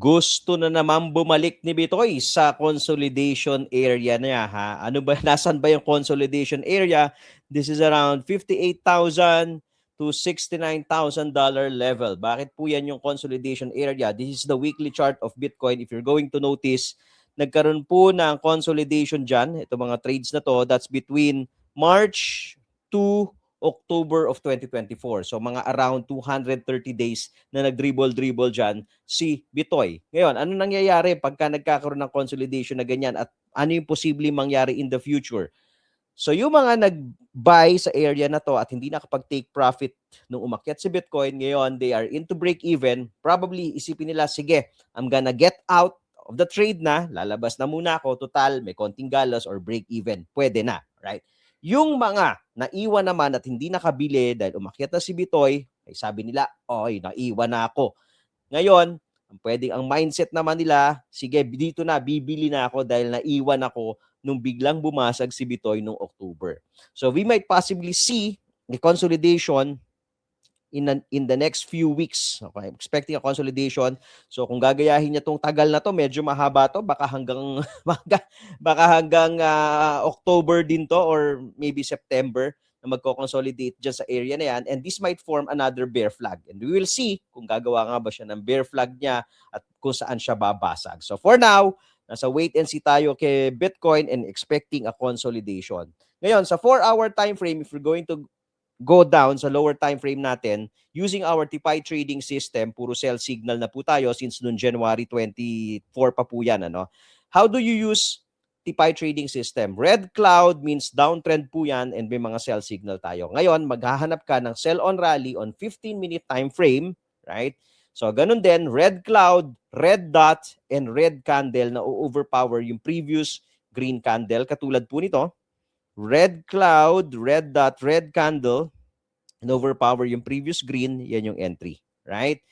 Gusto na naman bumalik ni Bitoy sa consolidation area niya, ha? Ano ba, nasan ba yung consolidation area? This is around 58,000 to $69,000 level. Bakit po yan yung consolidation area? This is the weekly chart of Bitcoin. If you're going to notice, nagkaroon po ng consolidation dyan. Ito mga trades na to, that's between March to October of 2024. So mga around 230 days na nag-dribble-dribble dyan si Bitoy. Ngayon, ano nangyayari pagka nagkakaroon ng consolidation na ganyan at ano yung posibleng mangyari in the future? So yung mga nag-buy sa area na to at hindi nakapag-take profit nung umakyat si Bitcoin, ngayon they are into break-even. Probably isipin nila, sige, I'm gonna get out of the trade na, lalabas na muna ako, total, may konting galos or break-even. Pwede na, right? Yung mga naiwan naman at hindi nakabili dahil umakyat na si Bitoy, ay sabi nila, oy, naiwan na ako. Ngayon, ang mindset naman nila, sige, dito na, bibili na ako dahil naiwan ako nung biglang bumasag si Bitoy nung October. So we might possibly see the consolidation in the next few weeks. Okay, I'm expecting a consolidation. So kung gagayahin niya tong tagal na to, medyo mahaba to, baka hanggang October din to or maybe September na magko-consolidate dyan sa area na yan, and this might form another bear flag. And we will see kung gagawa nga ba siya ng bear flag niya at kung saan siya babasag. So for now, nasa wait and see tayo kay Bitcoin and expecting a consolidation. Ngayon, sa 4-hour time frame, if we're going to go down sa lower time frame natin, using our TPI trading system, puro sell signal na po tayo since noong January 24 pa po yan. Ano? How do you use TPI trading system? Red cloud means downtrend po yan and may mga sell signal tayo. Ngayon, maghahanap ka ng sell on rally on 15-minute time frame, right? So, ganun din, red cloud, red dot, and red candle na overpower yung previous green candle. Katulad po nito, red cloud, red dot, red candle, and overpower yung previous green, yan yung entry. Right?